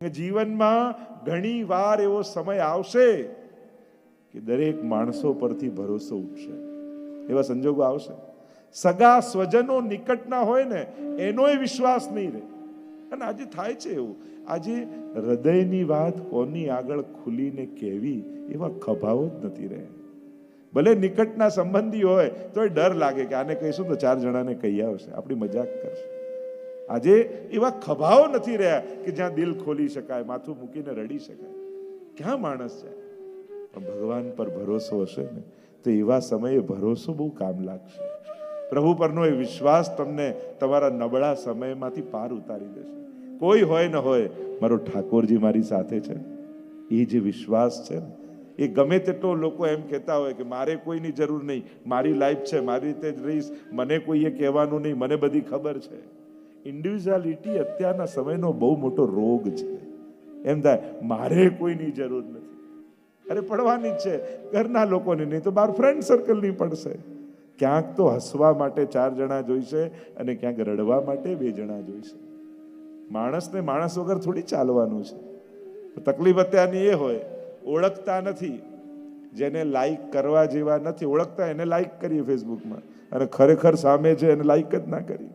જીવનમાં ઘણી વાર એવો સમય આવશે કે દરેક માણસો પરથી ભરોસો ઉઠશે, એવા સંજોગો આવશે. સગા સ્વજનો નિકટના હોય ને એનોય વિશ્વાસ નહીં રહે. અને આજે થાય છે એવું, આજે હૃદયની વાત કોની આગળ ખુલીને કહેવી એવા ખભાઓ જ નથી રહે. ભલે નિકટના સંબંધી હોય તો એ ડર લાગે કે આને કહીશું તો 4 જણાને કહી આવશે, આપણી મજાક કરશે. આજે એવા ખભાઓ નથી રહ્યા કે જ્યાં દિલ ખોલી શકાય, માથું મૂકીને રડી શકાય. ક્યાં માણસ છે? પણ ભગવાન પર ભરોસો હશે ને તો એવા સમયે ભરોસો બહુ કામ લાગશે. પ્રભુ પરનો એ વિશ્વાસ તમને તમારા નબળા સમયમાંથી પાર ઉતારી દેશે. કોઈ હોય ન હોય, મારો ઠાકોરજી મારી સાથે છે, એ જે વિશ્વાસ છે ને, એ ગમે તેટલો લોકો એમ કહેતા હોય કે મારે કોઈની જરૂર નહીં, મારી લાઈફ છે, મારી રીતે જ રહીશ, મને કોઈએ કહેવાનું નહીં, મને બધી ખબર છે. ઇન્ડિવિજ્યુઆલિટી અત્યારના સમયનો બહુ મોટો રોગ છે. એમ થાય મારે કોઈની જરૂર નથી. અરે પડવાની જ છે, ઘરના લોકોની નહીં તો બહાર ફ્રેન્ડ સર્કલની પડશે. ક્યાંક તો હસવા માટે 4 જણા જોઈશે અને ક્યાંક રડવા માટે 2 જણા જોઈશે. માણસને માણસ વગર થોડી ચાલવાનું છે. તકલીફ અત્યારની એ હોય, ઓળખતા નથી, જેને લાઈક કરવા જેવા નથી, ઓળખતા એને લાઈક કરીએ ફેસબુકમાં, અને ખરેખર સામે છે એને લાઈક જ ના કરી.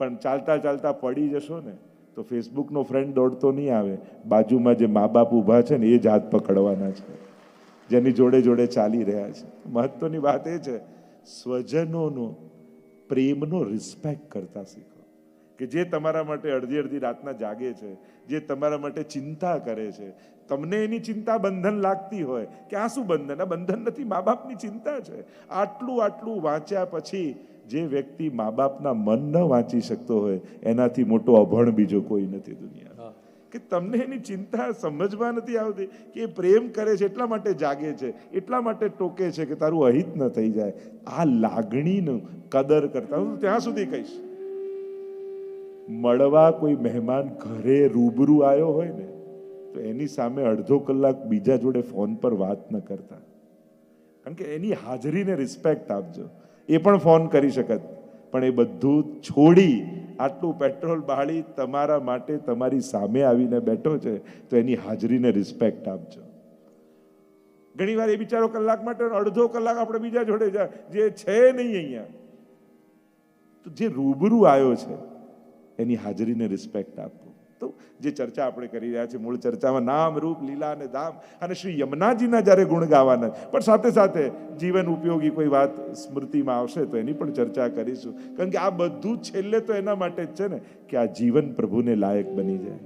પણ ચાલતા ચાલતા પડી જશો ને તો ફેસબુકનો ફ્રેન્ડ દોડતો નહીં આવે, બાજુમાં જે મા બાપ ઊભા છે ને એ જ હાથ પકડવાના છે, જેની જોડે જોડે ચાલી રહ્યા છે. મહત્વની વાત એ છે, સ્વજનોનો પ્રેમનો રિસ્પેક્ટ કરતા શીખો. કે જે તમારા માટે અડધી રાતના જાગે છે, જે તમારા માટે ચિંતા કરે છે, તમને એની ચિંતા બંધન લાગતી હોય કે આ શું બંધન? આ બંધન નથી, મા બાપની ચિંતા છે. આટલું વાંચ્યા પછી જે વ્યક્તિ મા બાપના મન ન વાંચી શકતો હોય એનાથી મોટો અભણ બીજો કોઈ નથી દુનિયામાં. કે તમને એની ચિંતા સમજવા નથી આવતી કે એ પ્રેમ કરે છે એટલા માટે જાગે છે, એટલા માટે ટોકે છે કે તારું અહિત ન થઈ જાય. આ લાગણીનું કદર કરતા હું ત્યાં સુધી કહીશ, મળવા કોઈ મહેમાન ઘરે રૂબરૂ આવ્યો હોય ને તો એની સામે અડધો કલાક બીજા જોડે ફોન પર વાત ન કરતા, કારણ કે એની હાજરીને રિસ્પેક્ટ આપજો. એ પણ ફોન કરી શકત, પણ એ બધું છોડી આટલું પેટ્રોલ બાળી તમારા માટે તમારી સામે આવીને બેઠો છે તો એની હાજરીને રિસ્પેક્ટ આપજો. ઘણી વાર એ બિચારો કલાક માટે અડધો કલાક આપણે બીજા જોડે જાય, જે છે નહીં અહીંયા, તો જે રૂબરૂ આવ્યો છે એની હાજરીને રિસ્પેક્ટ આપો. તો જે ચર્ચા આપણે કરી રહ્યા છીએ, મૂળ ચર્ચામાં નામ, રૂપ, લીલા અને ધામ અને શ્રી યમુનાજીના જ્યારે ગુણ ગાવાના, પણ સાથે સાથે જીવન ઉપયોગી કોઈ વાત સ્મૃતિમાં આવશે તો એની પણ ચર્ચા કરીશું. કારણ કે આ બધું છેલ્લે તો એના માટે જ છે ને કે આ જીવન પ્રભુને લાયક બની જાય,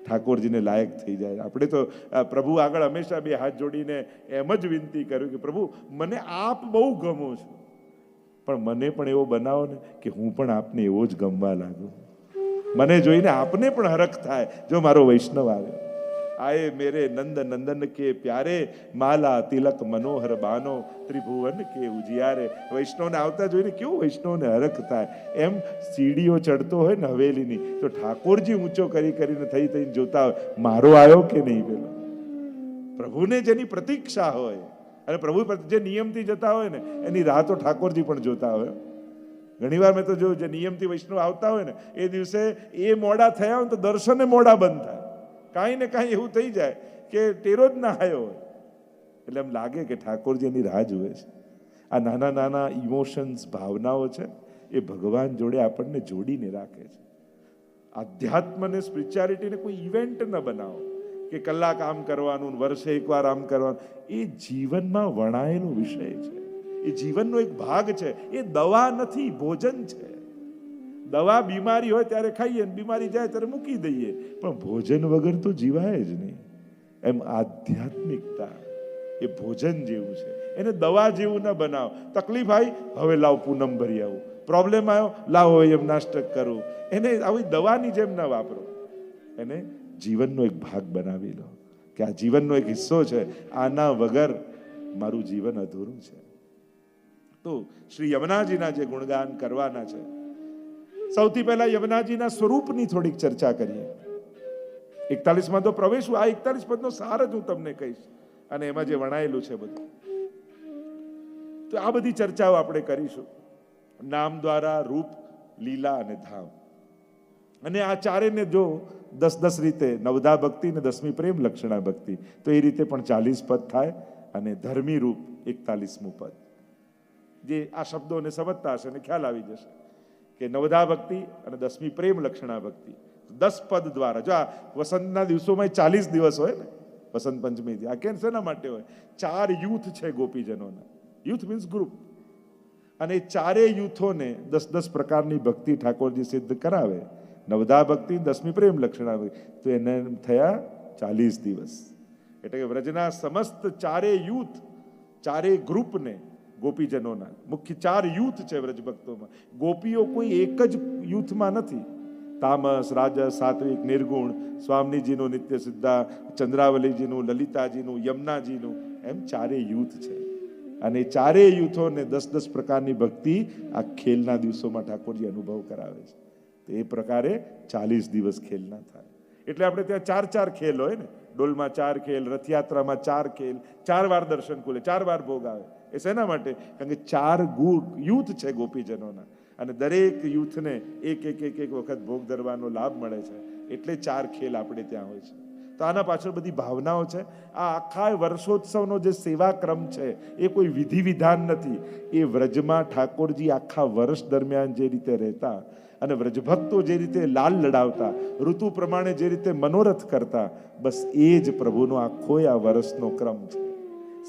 ઠાકોરજીને લાયક થઈ જાય. આપણે તો પ્રભુ આગળ હંમેશા 2 હાથ જોડીને એમ જ વિનંતી કર્યું કે પ્રભુ મને આપ બહુ ગમો છો, પણ મને પણ એવો બનાવો ને કે હું પણ આપને એવો જ ગમવા લાગુ. મને જોઈને આપને પણ હરખ થાય જો મારો વૈષ્ણવ આવે. આયે મેરે નંદ નંદન કે પ્યારે, માલા તિલક મનોહર બાનો, ત્રિભુવન કે ઉજિયારે. વૈષ્ણવને આવતા જોઈને કેવું વૈષ્ણવને હરખ થાય. એમ સીડીઓ ચડતો હોય ને હવેલીની તો ઠાકોરજી ઊંચો કરીને થઈને જોતા હોય મારો આવ્યો કે નહીં. પેલો પ્રભુને જેની પ્રતીક્ષા હોય અને પ્રભુ જે નિયમથી જતા હોય ને એની રાહ તો ઠાકોરજી પણ જોતા હોય. ઘણીવાર મેં તો જોયું, જે નિયમથી વૈષ્ણવ આવતા હોય ને એ દિવસે એ મોડા થયા હોય તો દર્શને મોડા બંધ થાય. કાંઈ ને કાંઈ એવું થઈ જાય કે ટેરો જ ના આવ્યો હોય, એટલે એમ લાગે કે ઠાકોરજી એની રાહ જુએ છે. આ નાના નાના ઇમોશન્સ, ભાવનાઓ છે એ ભગવાન જોડે આપણને જોડીને રાખે છે. આધ્યાત્મને, સ્પિરિચ્યુઆલિટીને કોઈ ઇવેન્ટ ન બનાવો કે કલાક આમ કરવાનું, વર્ષે એકવાર આમ કરવાનું. એ જીવનમાં વણાયેલો વિષય છે, એ જીવનનો એક ભાગ છે. એ દવા નથી, ભોજન છે. દવા બીમારી હોય ત્યારે ખાઈએ, બીમારી જાય ત્યારે મૂકી દઈએ, પણ ભોજન વગર તો જીવાય જ નહીં. એમ આધ્યાત્મિકતા એ ભોજન જેવું છે, એને દવા જેવું ન બનાવો. તકલીફ આવી, હવે લાવ પૂનમ ભરી આવું. પ્રોબ્લેમ આવ્યો, લાવો એમ નાસ્ટક કરું. એને આવી દવાની જેમ ના વાપરો, એને જીવનનો એક ભાગ બનાવી લો કે આ જીવનનો એક હિસ્સો છે, આના વગર મારું જીવન અધૂરું છે. તો શ્રી યમુનાજીના જે ગુણગાન કરવાના છે, સૌથી પહેલા યમુનાજીના સ્વરૂપની થોડીક ચર્ચા કરીએ. 41માં તો પ્રવેશવું, આ 41 પદનો સાર જ હું તમને કહીશ અને એમાં જે વણાયેલું છે બધું. તો આ બધી ચર્ચાઓ આપણે કરીશું, નામ દ્વારા, રૂપ, લીલા અને ધામ. અને આ ચારેને જો 10 રીતે નવધા ભક્તિ ને 10મી પ્રેમ લક્ષણા ભક્તિ, તો એ રીતે પણ 40 પદ થાય અને ધર્મી રૂપ 41મું પદ. જે આ શબ્દોને સમજતા હશે ને ખ્યાલ આવી જશે કે નવધા ભક્તિ અને 10મી પ્રેમ લક્ષણા ભક્તિ 10 પદ દ્વારા. જો આ વસંતના દિવસોમાં 40 દિવસ હોય ને, વસંત પંચમીથી, આ કેમ શેના માટે હોય? 4 યુથ છે ગોપીજનોના. Youth means group. અને એ ચારેય યુથોને 10 પ્રકારની ભક્તિ ઠાકોરજી સિદ્ધ કરાવે. નવધા ભક્તિ, 10મી પ્રેમ લક્ષણા ભક્તિ, તો એને થયા 40 દિવસ. એટલે કે વ્રજના સમસ્ત ચારેય યુથ, ચારેય ગ્રુપને ગોપીજનોના, મુખ્ય 4 યુથ છે વ્રજ ભક્તોમાં. ગોપીઓ કોઈ એક જ યુથમાં નથી. તામસ, રાજસ, સાત્વિક, નિર્ગુણ, સ્વામીજીનું, નિત્ય સિદ્ધા, ચંદ્રાવલીજીનું, લલિતાજીનું, યમુનાજીનું, એમ ચારેય યુથ છે. અને ચારેય યુથોને 10 પ્રકારની ભક્તિ આ ખેલના દિવસોમાં ઠાકોરજી અનુભવ કરાવે છે. તો એ પ્રકારે 40 દિવસ ખેલના થાય. એટલે આપણે ત્યાં 4 ખેલ હોય ને, ડોલમાં 4 ખેલ, રથયાત્રામાં 4 ખેલ, 4 વાર દર્શન ખુલે, 4 વાર ભોગ આવે. એ શેના માટે? કારણ કે 4 યુથ છે ગોપીજનોના, અને દરેક યુથને એક વખત ભોગ ધરવાનો લાભ મળે છે. એટલે 4 ખેલ આપણે ત્યાં હોય છે. તો આના પાછળ બધી ભાવનાઓ છે. આ આખા વર્ષોત્સવનો જે સેવા ક્રમ છે એ કોઈ વિધિ વિધાન નથી. એ વ્રજમાં ઠાકોરજી આખા વર્ષ દરમિયાન જે રીતે રહેતા અને વ્રજભક્તો જે રીતે લાલ લડાવતા, ઋતુ પ્રમાણે જે રીતે મનોરથ કરતા, બસ એ જ પ્રભુનો આખો આ વર્ષનો ક્રમ છે.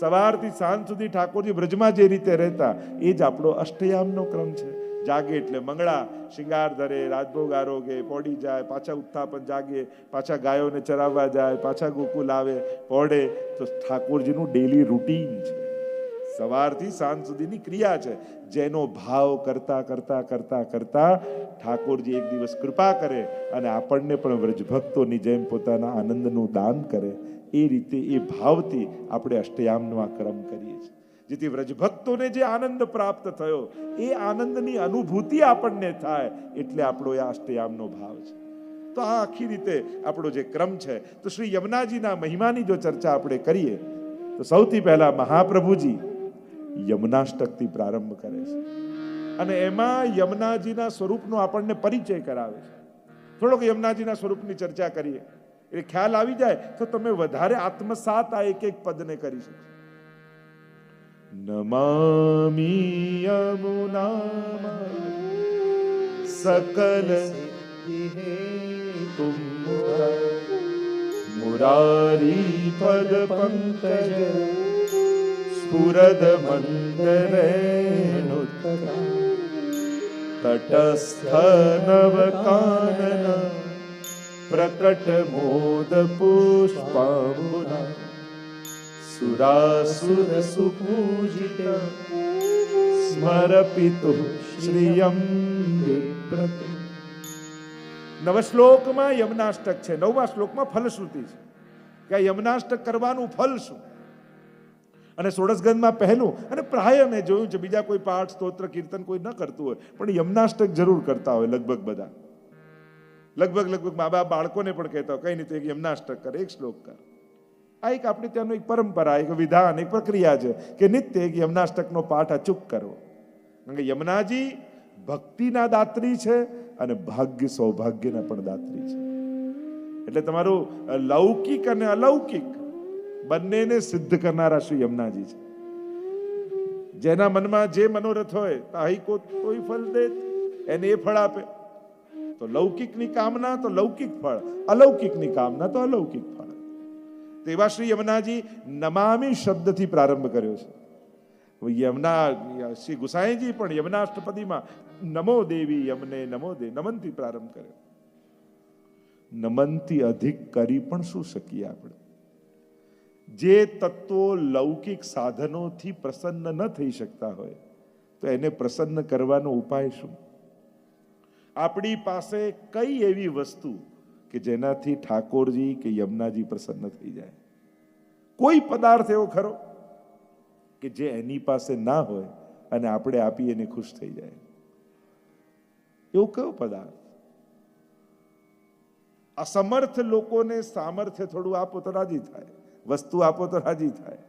સવારથી સાંજ સુધી ઠાકોરજી વ્રજમાં જે રીતે રહેતા એ જ આપણો અષ્ટયામનો ક્રમ છે. જાગે એટલે મંગળા, શિંગાર ધરે, રાજભોગ આરોગે, પોડી જાય, પાછા ઉત્થાપન, જાગે, પાછા ગાયોને ચરાવવા જાય, પાછા ગોકુલ આવે, પોડે. તો ઠાકોરજીનું ડેલી રૂટીન છે. સવારથી સાંજ સુધીની ક્રિયા છે, જેનો ભાવ કરતા કરતા કરતા કરતા ઠાકોરજી એક દિવસ કૃપા કરે અને આપણને પણ વ્રજભક્તોની જેમ પોતાના આનંદનું દાન કરે. એ રીતે એ ભાવથી આપણે અષ્ટયામનો આ ક્રમ કરીએ છીએ. જેથી વ્રજભક્તોને જે આનંદ પ્રાપ્ત થયો એ આનંદની અનુભૂતિ આપણને થાય, એટલે આપણો આ અષ્ટયામનો ભાવ છે. તો આ આખી રીતે આપણો જે ક્રમ છે. તો શ્રી યમુનાજીના મહિમાની જો ચર્ચા આપણે કરીએ તો સૌથી પહેલા મહાપ્રભુજી યમુનાષ્ટકથી પ્રારંભ કરે છે અને એમાં યમુનાજીના સ્વરૂપનો આપણને પરિચય કરાવે છે. થોડોક યમુનાજીના સ્વરૂપની ચર્ચા કરીએ એટલે ખ્યાલ આવી જાય તો તમે વધારે આત્મસાત આ એક પદને કરી શકશો. નમામિ યમુના સકલ તુમ મુરારી પદ પંકજ સ્ફુરદ મંદરેણુતરા તટસ્થ નવ કાનન પ્રકટ મોદ પુષ્પાંબુના સુરાસુર સુપૂજિત સ્મરપિતુ શ્રિયમ વિપ્રત. નવશ્લોકમાં યમુનાષ્ટક છે, 9મા શ્લોકમાં ફલશ્રુતિ છે કે આ યમુનાષ્ટક કરવાનું ફલ શું. અને ષોડશગંધમાં પહેલું, અને પ્રાય મેં જોયું છે બીજા કોઈ પાઠ, સ્તોત્ર, કીર્તન કોઈ ન કરતું હોય પણ યમુનાષ્ટક જરૂર કરતા હોય. લગભગ બધા, લગભગ મા બાપ બાળકોને પણ કહેતા હોય કઈ નહીં તો એક યમુનાષ્ટક કર, એક શ્લોક કર. આ એક આપણે ત્યાંનો એક પરંપરા, એક વિધાન, એક પ્રક્રિયા છે કે નિત્ય એક યમુનાષ્ટકનો પાઠ અચૂક કરવો. કારણ કે યમુનાજી ભક્તિના દાત્રી છે અને ભાગ્ય સૌભાગ્યના પણ દાત્રી છે. એટલે તમારું લૌકિક અને અલૌકિક બંનેને સિદ્ધ કરનારા શ્રી યમુનાજી છે. જેના મનમાં જે મનોરથ હોય તાહી કો તોય ફલ દે, એને એ ફળ આપે. તો લૌકિકની કામના તો લૌકિક ફળ, અલૌકિકની કામના તો અલૌકિક ફળ. તેવા શ્રી યમુનાજી નમામિ શબ્દથી પ્રારંભ કર્યો છે. યમુના શ્રી ગુસાઈજી પણ યમુનાષ્ટપદીમાં નમો દેવી યમને નમો દે, નમનથી પ્રારંભ કર્યો. નમનથી અધિક કરી પણ શું શકીએ આપણે? જે તત્વો લૌકિક સાધનોથી પ્રસન્ન ન થઈ શકતા હોય તો એને પ્રસન્ન કરવાનો ઉપાય શું? આપણી પાસે કઈ એવી વસ્તુ કે જેનાથી ઠાકોરજી કે યમુનાજી પ્રસન્ન થઈ જાય? કોઈ પદાર્થ એવો ખરો કે જે એની પાસે ના હોય અને આપણે આપી એને ખુશ થઈ જાય? એવો કયો પદાર્થ? અસમર્થ લોકોને સામર્થ્ય થોડું આપો તો રાજી થાય, વસ્તુ આપો તો રાજી થાય.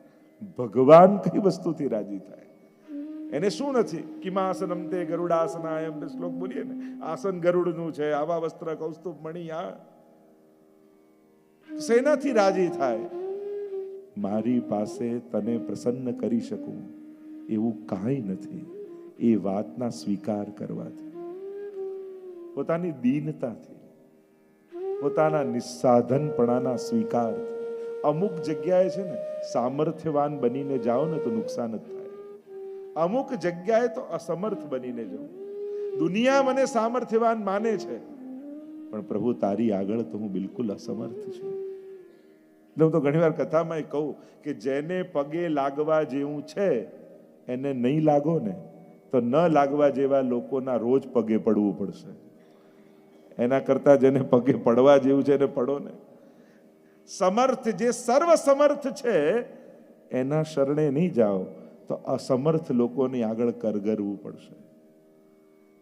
ભગવાન કઈ વસ્તુથી રાજી થાય? એને શું નથી? કિમાસનમ તે ગરુડાસનાયમ શ્લોક બોલીએ ને, આસન ગરુડનું છે, આવા વસ્ત્ર કૌસ્તુભ મણિ. આ શેનાથી રાજી થાય? મારી પાસે તને પ્રસન્ન કરી શકું એવું કાંઈ નથી. એ વાતના સ્વીકાર કરવાથી, પોતાની દીનતાથી, પોતાના નિસ્સાધનપણાના સ્વીકારથી. અમુક જગ્યાએ છે ને સામર્થ્યવાન બનીને જાઓ ને તો નુકસાન જ થાય. અમુક જગ્યાએ તો અસમર્થ બનીને જાઓ. દુનિયા મને સામર્થ્યવાન માને છે, પણ પ્રભુ તારી આગળ તો હું બિલકુલ અસમર્થ છું. હું તો ઘણી વાર કથામાં કહું કે જેને પગે લાગવા જેવું છે એને નહીં લાગો ને તો ન લાગવા જેવા લોકોના રોજ પગે પડવું પડશે. એના કરતા જેને પગે પડવા જેવું છે એને પડો ને. સમર્થ, જે સર્વ સમર્થ છે એના શરણે નહીં જાઓ તો અસમર્થ લોકોની આગળ કરગરવું પડશે.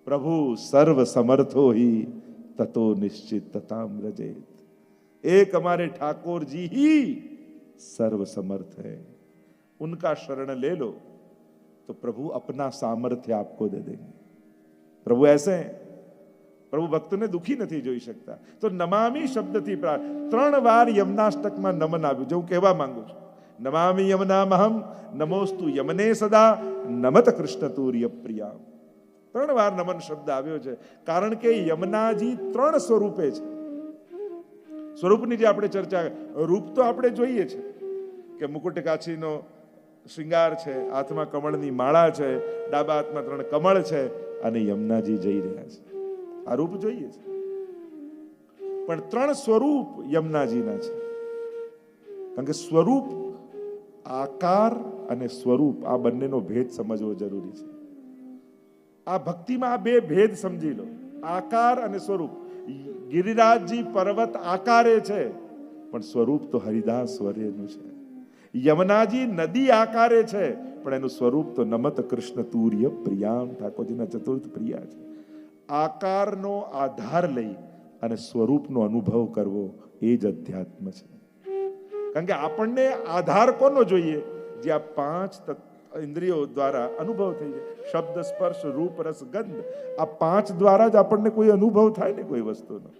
પ્રભુ સર્વ સમर्थो ही ततो निश्चित तताम रजेत. एक हमारे ठाकुर जी ही सर्व समर्थ है, उनका शरण ले लो तो प्रभु अपना सामर्थ्य आपको दे देंगे. प्रभु ऐसे हैं, प्रभु भक्तों ने दुखी नहीं જોઈ શકતા. તો નમામી શબ્દથી 3 વાર યમનાષ્ટકમાં નમન આવ્યું, જે હું કહેવા માંગુ છું. નમામિ યમનામહમ નમોસ્તુ યમને સદા નમત કૃષ્ણ તુર્ય પ્રિયા. 3 વાર નમન શબ્દ આવ્યો છે, કારણ કે યમનાજી 3 સ્વરૂપે છે. સ્વરૂપની જે આપણે ચર્ચા, રૂપ તો આપણે જોઈએ છે કે મુકુટ કાછીનો શ્રૃંગાર છે, હાથમાં કમળની માળા છે, ડાબા હાથમાં 3 કમળ છે અને યમુનાજી જઈ રહ્યા છે. આ રૂપ જોઈએ છે, પણ 3 સ્વરૂપ યમુનાજીના છે. કારણ કે સ્વરૂપ, આકાર અને સ્વરૂપ, આ બંનેનો ભેદ સમજવો જરૂરી છે. આ ભક્તિમાં આ 2 ભેદ સમજી લો, આકાર અને સ્વરૂપ. ગિરિરાજજી પર્વત આકારે છે, પણ સ્વરૂપ તો હરિદાસ સ્વર્યનું છે. યમુનાજી નદી આકારે છે, પણ એનું સ્વરૂપ તો નમત કૃષ્ણ તુર્ય પ્રિયામ, ઠાકોરજીના ચતુર્થ પ્રિયા છે. આકારનો આધાર લઈ અને સ્વરૂપનો અનુભવ કરવો એ જ અધ્યાત્મ છે. કારણ કે આપણને આધાર કોનો જોઈએ? જે આ 5 ઇન્દ્રિયો દ્વારા અનુભવ થઈ જાય. શબ્દ, સ્પર્શ, રૂપ, રસ, ગંધ, આ 5 દ્વારા જ આપણને કોઈ અનુભવ થાય ને કોઈ વસ્તુનો.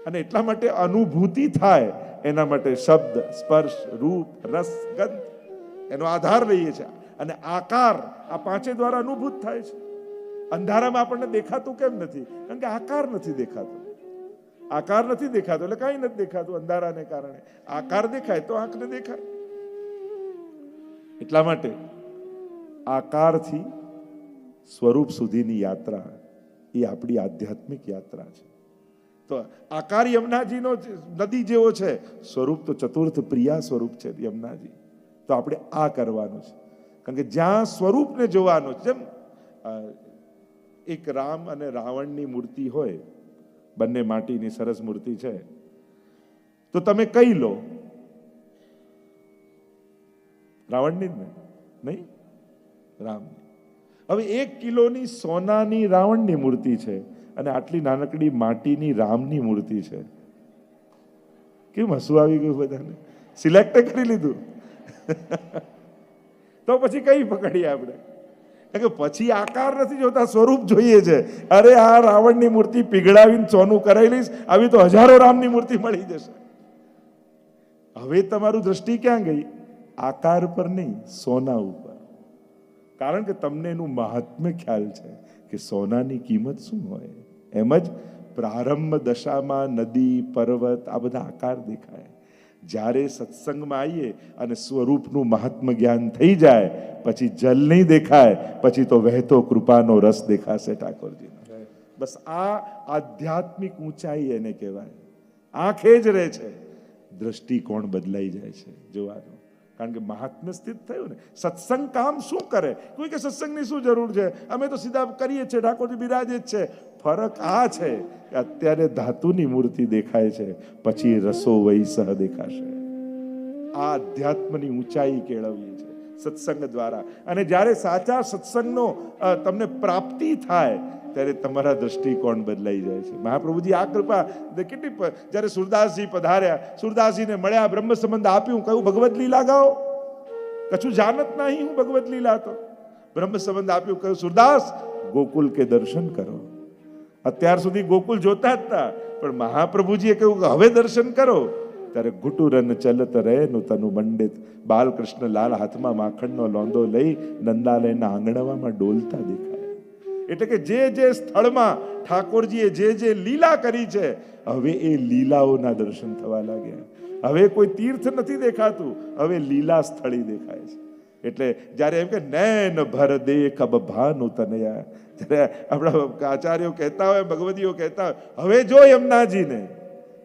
અને એટલા માટે અનુભૂતિ થાય એના માટે શબ્દ, સ્પર્શ, રૂપ, રસ, ગંધ એનો આધાર લઈએ છીએ. અને આકાર, આ 5 દ્વારા અનુભૂત થાય છે. અંધારામાં આપણને દેખાતું કેમ નથી? કારણ કે આકાર નથી દેખાતો. આકાર નથી દેખાતો એટલે કાંઈ નથી દેખાતું અંધારાને કારણે. આકાર દેખાય તો આંખને દેખાય. એટલા માટે આકારથી સ્વરૂપ સુધીની યાત્રા એ આપણી આધ્યાત્મિક યાત્રા છે. તો આકાર યમુનાજીનો નદી જેવો છે, સ્વરૂપ તો ચતુર્થ પ્રિયા સ્વરૂપ છે યમુનાજી. તો આપણે આ કરવાનું છે. કારણ કે જ્યાં સ્વરૂપને જોવાનું છે, જેમ એક રામ અને રાવણની મૂર્તિ હોય, બંને માટીની સરસ મૂર્તિ છે, તો તમે કઈ લો? રાવણની જ ને? નહીં, રામ. હવે 1 કિલોની સોનાની રાવણની મૂર્તિ છે અને આટલી નાનકડી માટીની રામની મૂર્તિ છે. કેમ હસવું આવી ગયું બધાને? સિલેક્ટ કરી લીધું. તો પછી કઈ પકડીએ આપણે? કે પછી આકાર નથી જોતા, સ્વરૂપ જોઈએ છે. અરે આ રાવણની મૂર્તિ પીગળાવીને સોનું કરાવી લઈશ, આવી તો હજારો રામની મૂર્તિ મળી જશે. હવે તમારું દ્રષ્ટિ ક્યાં ગઈ? આકાર પર નહીં, સોના ઉપર. કારણ કે તમને એનું મહાત્મ્ય ખ્યાલ છે કે સોનાની કિંમત શું હોય. એમ જ પ્રારંભ દશામાં નદી, પર્વત આ બધા આકાર દેખાય. જ્યારે સત્સંગમાં આવીએ અને સ્વરૂપનું મહાત્મ્ય જ્ઞાન થઈ જાય પછી જલ નહીં દેખાય, પછી તો વહેતો કૃપાનો રસ દેખાશે ઠાકોરજીનો. બસ આ આધ્યાત્મિક ઊંચાઈ એને કહેવાય. આંખે જ રહે છે, દ્રષ્ટિકોણ બદલાઈ જાય છે જોવાનું. કારણ કે મહાત્મ્ય સ્થિત થયું ને. સત્સંગ કામ શું કરે? કોઈ કે સત્સંગની શું જરૂર છે, અમે તો સીધા કરીએ છીએ, ઠાકોરજી બિરાજે જ છે. ફરક આ છે કે અત્યારે ધાતુની મૂર્તિ દેખાય છે, પછી રસો વહી સહ દેખાશે. આ અધ્યાત્મની ઊંચાઈ કેળવીએ છે સત્સંગ દ્વારા. અને જ્યારે સાચા સત્સંગનો તમને પ્રાપ્તિ થાય ત્યારે તમારા દ્રષ્ટિકોણ બદલાઈ જાય છે. મહાપ્રભુજી આ કૃપા કેટલી, જ્યારે સુરદાસજી પધાર્યા, સુરદાસજીને મળ્યા, બ્રહ્મ સંબંધ આપ્યું, કહ્યું ભગવત લીલા ગાઓ, કછું જાનત નહીં હું ભગવત લીલા. તો બ્રહ્મ સંબંધ આપ્યું, કહ્યું સુરદાસ ગોકુલ કે દર્શન કરો. અત્યાર સુધી ગોકુલ જોતા જ હતા, પણ મહાપ્રભુજીએ કહ્યું કે હવે દર્શન કરો. ત્યારે ઘુટુરન ચલત રહે નું તનુ મંડિત. બાલકૃષ્ણ લાલ હાથમાં માખણનો લોંદો લઈ નંદાલયના આંગણામાં ડોલતા દેખાય. એટલે કે જે સ્થળમાં ઠાકોરજીએ જે લીલા કરી છે, હવે એ લીલાઓના દર્શન થવા લાગ્યા. હવે કોઈ તીર્થ નથી દેખાતું, હવે લીલા સ્થળી દેખાય છે. એટલે જ્યારે એમ કે નૈન ભર દેખ અબ ભાનુ તનયા, જ્યારે આપણા આચાર્યો કહેતા હોય, ભગવદીઓ કહેતા હોય, હવે જો યમુનાજીને,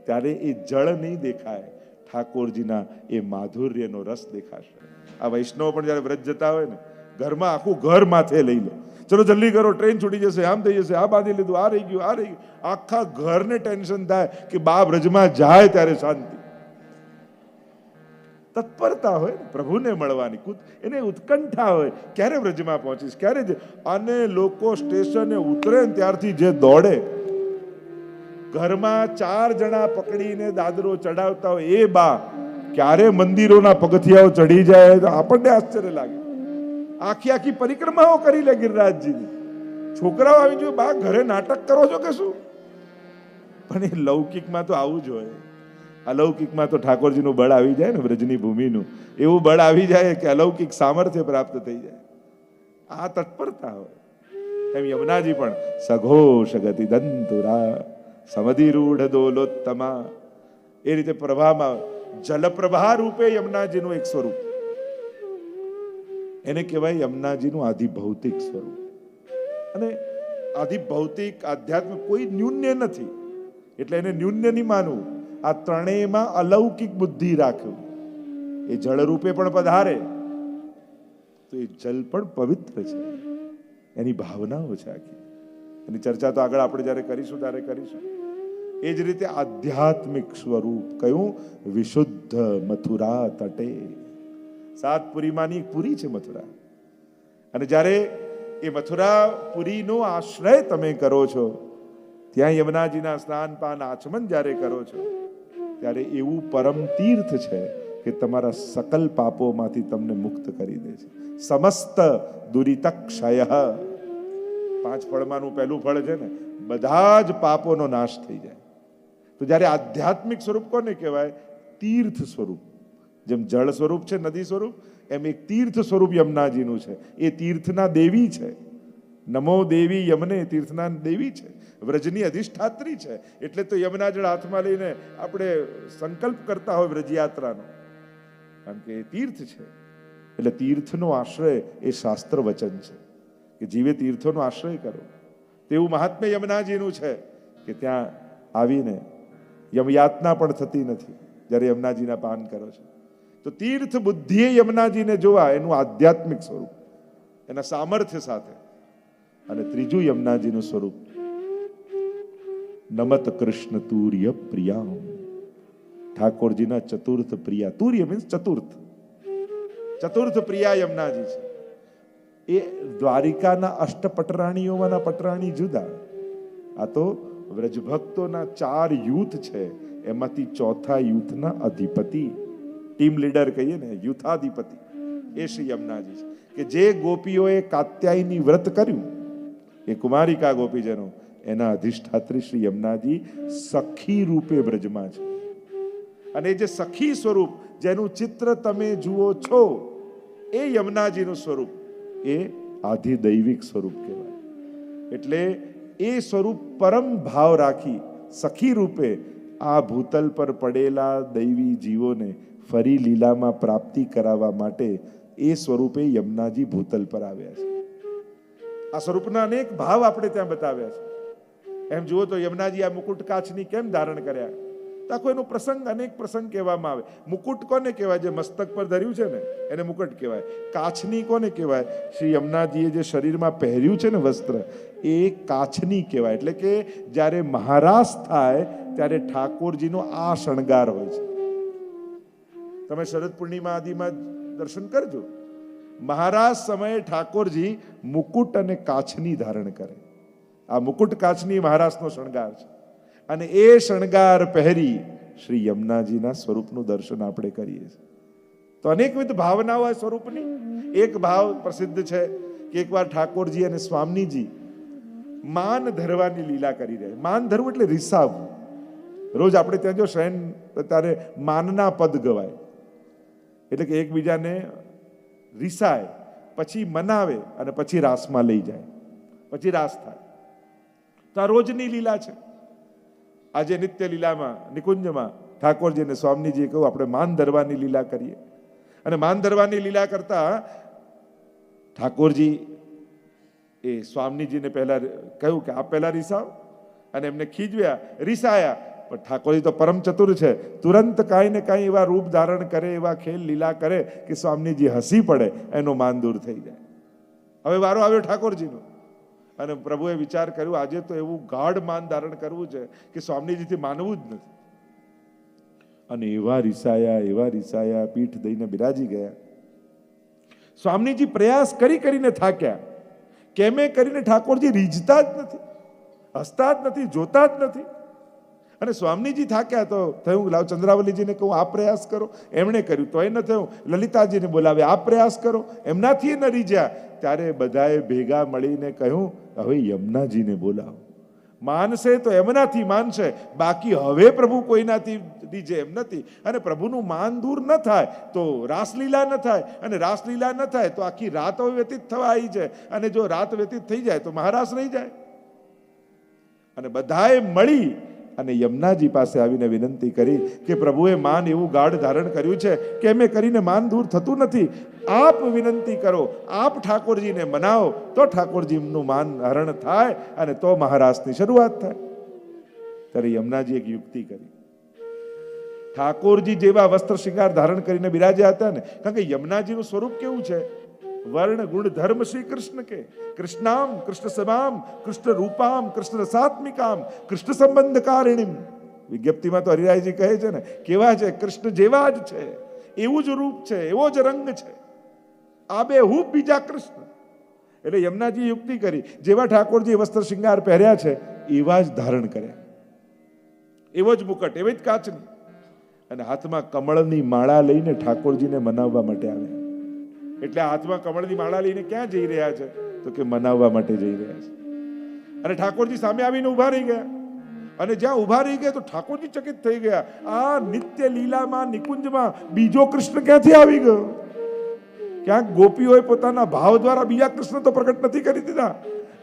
ત્યારે એ જળ નહીં દેખાય, ઠાકોરજીના એ માધુર્યનો રસ દેખાશે. આ વૈષ્ણવ પણ જ્યારે વ્રજ જતા હોય ને, ઘરમાં આખું ઘર માથે લઈ લો, ચલો જલ્દી કરો, ટ્રેન છૂટી જશે, આમ થઈ જશે, આ બાંધી લીધું, આ રહી ગયું, આ રહી ગયું. આખા ઘરને ટેન્શન થાય કે બા વ્રજમાં જાય ત્યારે શાંતિ. તત્પરતા હોય પ્રભુને મળવાની, એને ઉત્કંઠા હોય, ક્યારે વ્રજમાં પહોંચીશ, ક્યારે. અને લોકો સ્ટેશને ઉતરે ને ત્યારથી જે દોડે, ઘરમાં 4 જણા પકડીને દાદરો ચડાવતા હોય, એ બા ક્યારે મંદિરોના પગથિયાઓ ચડી જાય તો આપણને આશ્ચર્ય લાગે. આખી પરિક્રમાઓ કરી લે ગિરિરાજજીની. છોકરાઓ આવી જોઈએ, બા ઘરે નાટક કરો છો કે શું? પણ એ લૌકિકમાં તો આવું જ હોય. અલૌકિકમાં તો ઠાકોરજીનું બળ આવી જાય ને, વ્રજની ભૂમિનું એવું બળ આવી જાય કે અલૌકિક સામર્થ્ય પ્રાપ્ત થઈ જાય. આ તત્પરતા હોય. એમ યમુનાજી પણ સઘોષ ગતિ દંતુરા સમધિરૂઢ દોલોત્તમા, એ રીતે પ્રભામાં જલપ્રભા રૂપે યમુનાજીનું એક સ્વરૂપ. એને કહેવાય યમુનાજીનું આધિભૌતિક સ્વરૂપ. અને આધિભૌતિક આધ્યાત્મિક કોઈ ન્યૂન્ય નથી, એટલે એને ન્યૂન્ય નહીં માનવું. આ ત્રણેયમાં અલૌકિક બુદ્ધિ રાખવું. એ જળ રૂપે પણ પધારે તો એ જલ પણ પવિત્ર છે, એની ભાવનાઓ છે આખી. એની ચર્ચા તો આગળ આપણે જ્યારે કરીશું ત્યારે કરીશું. એ જ રીતે આધ્યાત્મિક સ્વરૂપ કયું? વિશુદ્ધ મથુરા તટે. 7 પુરીમાંની એક પુરી છે મથુરા. અને જ્યારે એ મથુરા પુરીનો આશ્રય તમે કરો છો, ત્યાં યમુનાજીના સ્નાન પાન આચમન જ્યારે કરો છો, ત્યારે એવું પરમ તીર્થ છે કે તમારા સકલ પાપોમાંથી તમને મુક્ત કરી દે છે. સમસ્ત દુરિતક્ષય. 5 ફળમાંનું પહેલું ફળ છે ને, બધા જ પાપોનો નાશ થઈ જાય. તો જ્યારે આધ્યાત્મિક સ્વરૂપ કોને કહેવાય? તીર્થ સ્વરૂપ. જેમ જળ સ્વરૂપ છે, નદી સ્વરૂપ, એમ એક તીર્થ સ્વરૂપ યમુનાજીનું છે. એ તીર્થના દેવી છે. નમો દેવી યમને, તીર્થના દેવી છે, વ્રજની અધિષ્ઠાત્રી છે. એટલે તો યમુના જળ હાથમાં લઈને આપણે સંકલ્પ કરતા હોય વ્રજયાત્રાનો, કારણ કે એ તીર્થ છે. એટલે તીર્થનો આશ્રય એ શાસ્ત્ર વચન છે કે જીવે તીર્થોનો આશ્રય કરો. તેવું મહાત્મ્ય યમુનાજીનું છે કે ત્યાં આવીને યમયાતના પણ થતી નથી જ્યારે યમુનાજીના પાન કરો છો. તો તીર્થ બુદ્ધિએ યમુનાજીને જોવા, એનું આધ્યાત્મિક સ્વરૂપ, એના સામર્થ્ય સાથે. અને ત્રીજું યમુનાજીનું સ્વરૂપ નમત કૃષ્ણ તુર્ય પ્રિયા. ઠાકોરજીના ચતુર્થ પ્રિયા. તુર્ય મીન્સ ચતુર્થ. ચતુર્થ પ્રિયા યમુનાજી છે. એ દ્વારિકાના અષ્ટપટરાણીઓમાંના પટરાણી જુદા. આ તો વ્રજભક્તોના 4 યુથ છે, એમાંથી ચોથા યુથના અધિપતિ, ટીમ લીડર કહીએ ને, યુથાધિપતિ, એ શ્રી યમુનાજી છે. કે જે ગોપીઓએ કાત્યાયની વ્રત કર્યું, એ કુમારિકા ગોપીજનો, એના અધિષ્ઠાત્રી શ્રી યમુનાજી સખી રૂપે બ્રજમાં છે. અને જે સખી સ્વરૂપ જેનું ચિત્ર તમે જુઓ છો, એ યમુનાજીનું સ્વરૂપ એ આધિદૈવિક સ્વરૂપ કહેવાય. એટલે એ સ્વરૂપ પરમ ભાવ રાખી સખી રૂપે આ ભૂતલ પર પડેલા દૈવી જીવોને ફરી લીલામાં પ્રાપ્તિ કરાવવા માટે એ સ્વરૂપે યમુનાજી ભૂતલ પર આવ્યા છે. આ સ્વરૂપના અનેક ભાવ આપણે ત્યાં બતાવ્યા છે. એમ જુઓ તો યમુનાજી આ મુકુટ કાચની કેમ ધારણ કર્યા? આખો એનો પ્રસંગ, અનેક પ્રસંગ કહેવામાં આવે. મુકુટ કોને કહેવાય? જે મસ્તક પર ધર્યું છે ને, એને મુકુટ કહેવાય. કાચની કોને કહેવાય? શ્રી યમુનાજીએ જે શરીરમાં પહેર્યું છે ને વસ્ત્ર, એ કાચની કહેવાય. એટલે કે જ્યારે મહારાસ થાય ત્યારે ઠાકોરજીનો આ શણગાર હોય છે. તમે શરદ પૂર્ણિમા આદિમાં દર્શન કરજો. મહારાજ સમયે ઠાકોરજી મુકુટ અને કાચની ધારણ કરે. આ મુકુટ કાચની મહારાજનો શણગાર છે. અને એ શણગાર પહેરી શ્રી યમુનાજીના સ્વરૂપનું દર્શન આપણે કરીએ છીએ. તો અનેકવિધ ભાવનાઓ આ સ્વરૂપની. એક ભાવ પ્રસિદ્ધ છે કે એકવાર ઠાકોરજી અને સ્વામીજી માન ધરવાની લીલા કરી રહ્યા. માન ધરવું એટલે રિસાવવું. રોજ આપણે ત્યાં જો શયન ત્યારે માનના પદ ગવાય, એટલે કે એકબીજાને રીસાય, પછી મનાવે અને પછી રાસમાં લઈ જાય, પછી રાસ થાય. તો આ રોજની લીલા છે. આજે નિત્ય લીલામાં નિકુંજમાં ઠાકોરજીને સ્વામીજીએ કહ્યું આપણે માન ધરવાની લીલા કરીએ. અને માન ધરવાની લીલા કરતા ઠાકોરજી એ સ્વામીજીને પહેલા કહ્યું કે આપ પહેલા રીસાવ, અને એમને ખીજવ્યા, રીસાયા. પણ ઠાકોરજી તો પરમ ચતુર છે, તુરંત કાંઈ ને કાંઈ એવા રૂપ ધારણ કરે, એવા ખેલ લીલા કરે કે સ્વામીજી હસી પડે, એનો માન દૂર થઈ જાય. હવે વારો આવ્યો ઠાકોરજીનો, અને પ્રભુએ વિચાર કર્યો આજે તો એવું ગાઢ માન ધારણ કરવું છે કે સ્વામીજીથી માનવું જ નથી. અને એવા રીસાયા, પીઠ દઈને બિરાજી ગયા. સ્વામીજી પ્રયાસ કરીને થાક્યા, કેમે કરીને ઠાકોરજી રીઝતા જ નથી, હસતા જ નથી, જોતા જ નથી. અને સ્વામીજી થાક્યા તો થયું લાવ ચંદ્રાવલીજીને કહું આ પ્રયાસ કરો. એમણે કર્યું તોય ન થયું, લલિતાજીને બોલાવે આ પ્રયાસ કરો, એમનાથી ન રીઝ્યા. ત્યારે બધાએ ભેગા મળીને કહ્યું હવે યમુનાજીને બોલાવો. માનશે તો એમનાથી માનશે, બાકી હવે પ્રભુ કોઈનાથી રીઝે એમ નથી. અને પ્રભુનું માન દૂર ન થાય તો રાસલીલા ન થાય, અને રાસલીલા ન થાય તો આખી રાત વ્યતીત થવા આવી જાય, અને જો રાત વ્યતીત થઈ જાય તો મહારાસ રહી જાય. અને બધાએ મળી અને યમુનાજી પાસે આવીને વિનંતી કરી કે પ્રભુએ માન એવું ગાઢ ધારણ કર્યું છે કે એમે કરીને માન દૂર થતું નથી. આપ વિનંતી કરો, આપ ઠાકોરજીને મનાવો તો ઠાકોરજીનું માન હરણ થાય અને તો મહારાસની શરૂઆત થાય. ત્યારે યમુનાજી એક યુક્તિ કરી. ઠાકોરજી જેવા વસ્ત્ર શૃંગાર ધારણ કરીને બિરાજ્યા હતા ને, કારણ કે યમુનાજીનું સ્વરૂપ કેવું છે, વર્ણ ગુણ ધર્મ શ્રી કૃષ્ણ કે, કૃષ્ણામ કૃષ્ણ સભામ કૃષ્ણ રૂપામ કૃષ્ણ રસાત્મિકામ કૃષ્ણ સંબંધકારિણીમ. વિજ્ઞપ્તિમાં તો હરિરાયજી કહે છે ને કેવા છે, કૃષ્ણ જેવા જ છે, એવું જ રૂપ છે, એવો જ રંગ છે, આ બે હું બીજા કૃષ્ણ. એટલે યમુનાજી યુક્તિ કરી, જેવા ઠાકોરજી વસ્ત્ર શૃંગાર પહેર્યા છે એવા જ ધારણ કર્યા, એવો જ મુકટ, એવી જ કાચની, અને હાથમાં કમળની માળા લઈને ઠાકોરજીને મનાવવા માટે આવ્યા. એટલે હાથમાં કમળની માળા લઈને ક્યાં જઈ રહ્યા છે, તો કે મનાવવા માટે જઈ રહ્યા છે. અને ઠાકોરજી સામે આવીને ઉભા રહી ગયા, અને જ્યાં ઉભા રહી ગયા તો ઠાકોરજી ચકિત થઈ ગયા. આ નિત્ય લીલામાં નિકુંજમાં બીજો કૃષ્ણ ક્યાંથી આવી ગયો? ક્યાંક ગોપીઓએ પોતાના ભાવ દ્વારા બીજા કૃષ્ણ તો પ્રગટ નથી કરી દીધા.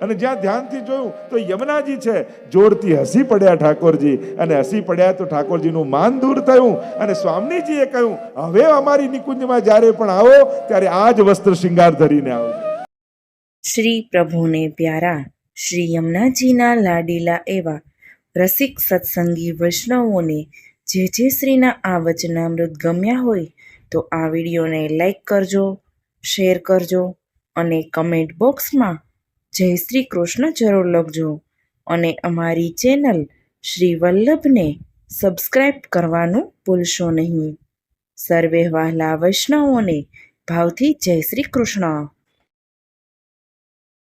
અને જ્યાં ધ્યાનથી જોયું તો યમુનાજી છે. જોરથી હસી પડ્યા ઠાકોરજી, અને હસી પડ્યા તો ઠાકોરજીનું માન દૂર થયું. અને સ્વામીજીએ કહ્યું હવે અમારી નિકુંજમાં જ્યારે પણ આવો ત્યારે આ જ વસ્ત્ર શૃંગાર ધરીને આવજો. શ્રી પ્રભુને પ્યારા શ્રી યમુનાજીના લાડીલા એવા રસિક સત્સંગી વૈષ્ણવોને જે શ્રીના આ વચનામૃત ગમ્યા હોય તો આ વિડીયોને લાઈક કરજો, શેર કરજો, અને કમેન્ટ બોક્સમાં જય શ્રી કૃષ્ણ જરૂર લખજો. અને અમારી ચેનલ શ્રી વલ્લભને સબસ્ક્રાઈબ કરવાનું ભૂલશો નહીં. સર્વે વહાલા વૈષ્ણવોને ભાવથી જય શ્રી કૃષ્ણ.